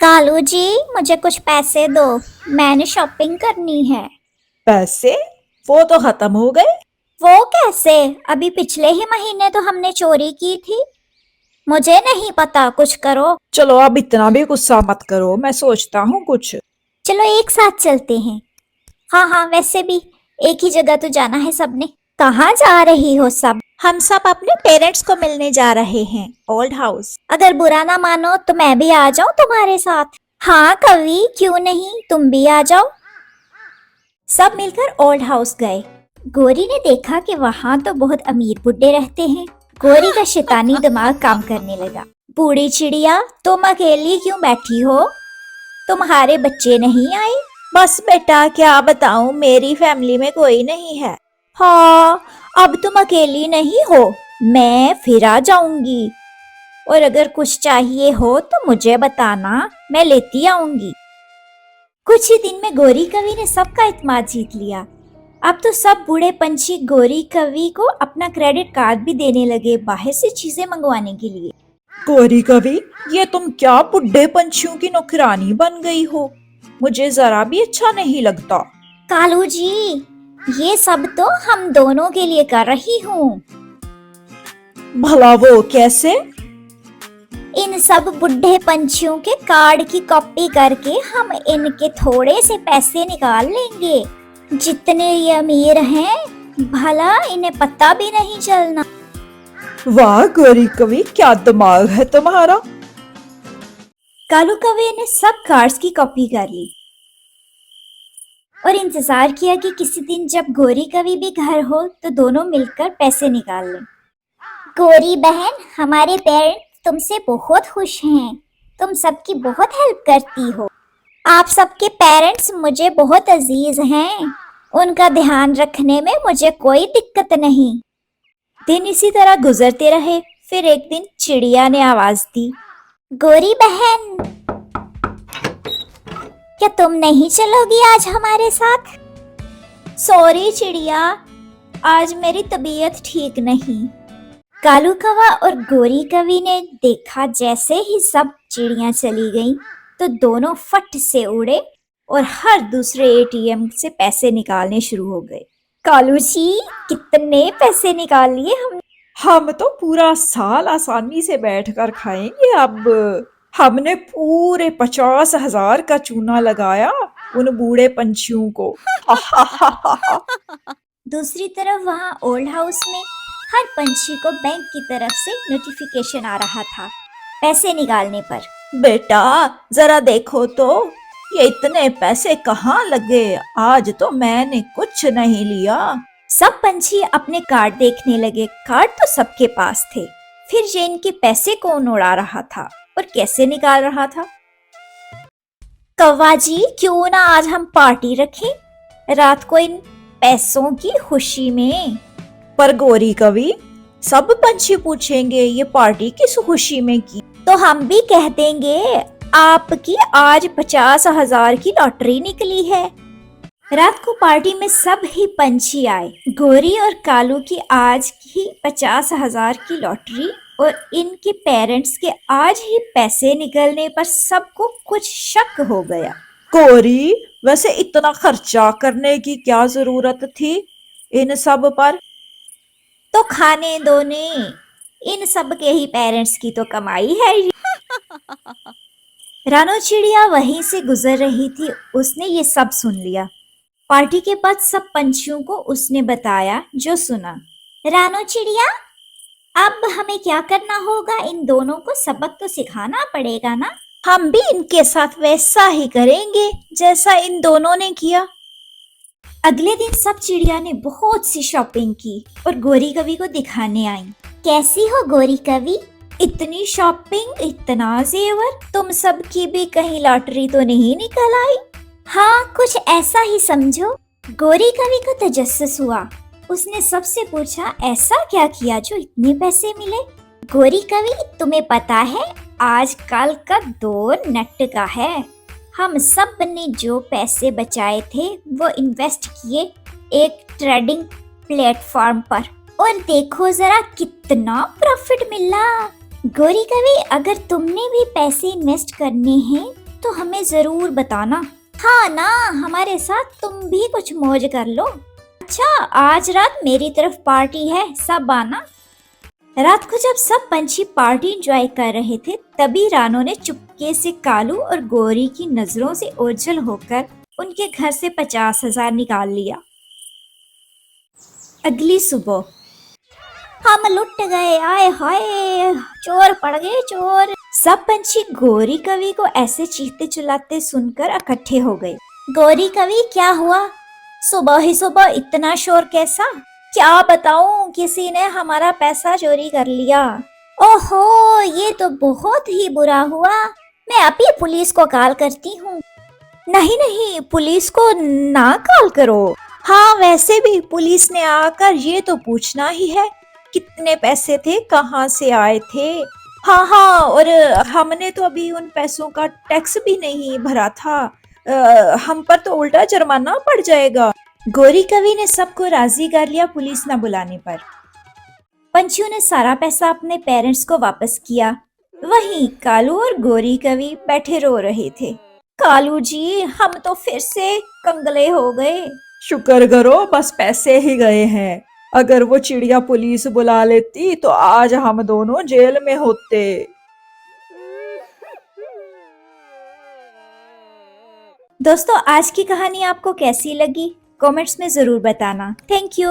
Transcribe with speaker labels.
Speaker 1: कालू जी, मुझे कुछ पैसे दो। मैंने शॉपिंग करनी है।
Speaker 2: पैसे? वो तो खत्म हो गए।
Speaker 1: वो कैसे? अभी पिछले ही महीने तो हमने चोरी की थी। मुझे नहीं पता, कुछ करो।
Speaker 2: चलो अब इतना भी गुस्सा मत करो, मैं सोचता हूँ कुछ।
Speaker 1: चलो एक साथ चलते हैं। हाँ हाँ, वैसे भी एक ही जगह तो जाना है सबने। कहाँ जा रही हो सब?
Speaker 2: हम सब अपने पेरेंट्स को मिलने जा रहे हैं, ओल्ड हाउस।
Speaker 1: अगर बुरा ना मानो तो मैं भी आ जाऊं तुम्हारे साथ। हाँ कवि, क्यों नहीं, तुम भी आ जाओ। सब मिलकर ओल्ड हाउस गए। गोरी ने देखा कि वहाँ तो बहुत अमीर बुड्ढे रहते हैं। गोरी का शैतानी दिमाग काम करने लगा। बूढ़ी चिड़िया, तुम अकेली क्यों बैठी हो? तुम्हारे बच्चे नहीं आए?
Speaker 2: बस बेटा, क्या बताऊं, मेरी फैमिली में कोई नहीं है।
Speaker 1: हाँ, अब तुम अकेली नहीं हो। मैं फिर आ जाऊंगी। और अगर कुछ चाहिए हो तो मुझे बताना, मैं लेती आऊंगी। कुछ ही दिन में गोरी कवि ने सबका इत्मीनान जीत लिया। अब तो सब बूढ़े पंछी गोरी कवि को अपना क्रेडिट कार्ड भी देने लगे बाहर से चीजें मंगवाने के लिए।
Speaker 2: गौरी कवि, ये तुम क्या बुढ़े पंछियों की नौकरानी बन गई हो? मुझे जरा भी अच्छा नहीं लगता।
Speaker 1: कालू जी, ये सब तो हम दोनों के लिए कर रही हूँ।
Speaker 2: भला वो कैसे?
Speaker 1: इन सब बुढ़े पंछियों के कार्ड की कॉपी करके हम इनके थोड़े से पैसे निकाल लेंगे। जितने ये अमीर हैं, भला इन्हें पता भी नहीं चलना।
Speaker 2: वाह गौरी कवि, क्या दिमाग है तुम्हारा।
Speaker 1: कालू कवि ने सब कार्ड्स की कॉपी कर ली और इंतजार किया कि किसी दिन जब गोरी कवि भी घर हो तो दोनों मिलकर पैसे निकाल लें। गोरी बहन, हमारे पेरेंट्स तुमसे बहुत खुश हैं। तुम सबकी बहुत हेल्प करती हो। आप सबके पेरेंट्स मुझे बहुत अजीज हैं। उनका ध्यान रखने में मुझे कोई दिक्कत नहीं। दिन इसी तरह गुजरते रहे। फिर एक दिन चिड़िया ने आवाज दी, गोरी बहन, क्या तुम नहीं चलोगी आज हमारे साथ? सॉरी चिड़िया, आज मेरी तबीयत ठीक नहीं। कालू कौवा और गोरी कवि ने देखा जैसे ही सब चिड़ियां चली गईं, तो दोनों फट से उड़े और हर दूसरे एटीएम से पैसे निकालने शुरू हो गए। कालू जी, कितने पैसे निकाल लिए हमने?
Speaker 2: हम तो पूरा साल आसानी से बैठकर खाएंगे अब। हमने पूरे 50,000 का चूना लगाया उन बूढ़े पंछियों को।
Speaker 1: दूसरी तरफ वहां ओल्ड हाउस में हर पंछी को बैंक की तरफ से नोटिफिकेशन आ रहा था पैसे निकालने पर।
Speaker 2: बेटा, जरा देखो तो, ये इतने पैसे कहाँ लगे? आज तो मैंने कुछ नहीं लिया।
Speaker 1: सब पंछी अपने कार्ड देखने लगे। कार्ड तो सबके पास थे। फिर ये इनके पैसे कौन उड़ा रहा था और कैसे निकाल रहा था? कौवा जी, क्यों ना आज हम पार्टी रखें रात को इन पैसों की खुशी में।
Speaker 2: पर गौरी कवि, सब पंछी पूछेंगे ये पार्टी किस खुशी में की।
Speaker 1: तो हम भी कह देंगे आपकी आज 50,000 की लॉटरी निकली है। रात को पार्टी में सब ही पंछी आए। गोरी और कालू की आज की 50,000 की लॉटरी और इनके पेरेंट्स के आज ही पैसे निकलने पर सबको कुछ शक हो गया।
Speaker 2: गौरी, वैसे इतना खर्चा करने की क्या जरूरत थी इन सब पर?
Speaker 1: तो खाने दो ने, इन सब के ही पेरेंट्स की तो कमाई है ये। रानो चिड़िया वहीं से गुजर रही थी। उसने ये सब सुन लिया। पार्टी के बाद सब पंछियों को उसने बताया जो सुना। रानो चिड़िया, अब हमें क्या करना होगा? इन दोनों को सबक तो सिखाना पड़ेगा ना।
Speaker 2: हम भी इनके साथ वैसा ही करेंगे जैसा इन दोनों ने किया।
Speaker 1: अगले दिन सब चिड़िया ने बहुत सी शॉपिंग की और गोरी कवि को दिखाने आई। कैसी हो गोरी कवि? इतनी शॉपिंग, इतना जेवर, तुम सब की भी कहीं लॉटरी तो नहीं निकल आई? हाँ, कुछ ऐसा ही समझो। गोरी कवि को तजस्सुस हुआ। उसने सबसे पूछा, ऐसा क्या किया जो इतने पैसे मिले? गोरी कवि, तुम्हें पता है आजकल का दौर नेट का है। हम सब ने जो पैसे बचाए थे वो इन्वेस्ट किए एक ट्रेडिंग प्लेटफॉर्म पर, और देखो जरा कितना प्रॉफिट मिला। गोरी कवि, अगर तुमने भी पैसे इन्वेस्ट करने हैं तो हमें जरूर बताना। हाँ ना, हमारे साथ तुम भी कुछ मौज कर लो। अच्छा, आज रात मेरी तरफ पार्टी है, सब आना। रात को जब सब पंछी पार्टी एंजॉय कर रहे थे, तभी रानो ने चुपके से कालू और गोरी की नजरों से ओझल होकर उनके घर से 50,000 निकाल लिया। अगली सुबह हम लुट गए, आए हाय, चोर पड़ गए चोर। सब पंछी गौरी कवि को ऐसे चीखते चिल्लाते सुनकर इकट्ठे हो गए। गौरी कवि, क्या हुआ? सुबह ही सुबह इतना शोर कैसा? क्या बताऊं, किसी ने हमारा पैसा चोरी कर लिया। ओहो, ये तो बहुत ही बुरा हुआ। मैं अभी पुलिस को कॉल करती हूँ। नहीं नहीं, पुलिस को ना कॉल करो। हाँ, वैसे भी पुलिस ने आकर ये तो पूछना ही है कितने पैसे थे, कहाँ से आए थे। हाँ हाँ, और हमने तो अभी उन पैसों का टैक्स भी नहीं भरा था। हम पर तो उल्टा जुर्माना पड़ जाएगा। गौरी कवि ने सबको राजी कर लिया पुलिस न बुलाने पर। पंछियों ने सारा पैसा अपने पेरेंट्स को वापस किया। वहीं कालू और गौरी कवि बैठे रो रहे थे। कालू जी, हम तो फिर से कंगले हो गए।
Speaker 2: शुक्र करो बस पैसे ही गए हैं, अगर वो चिड़िया पुलिस बुला लेती तो आज हम दोनों जेल में होते।
Speaker 1: दोस्तों, आज की कहानी आपको कैसी लगी? कमेंट्स में जरूर बताना। Thank you.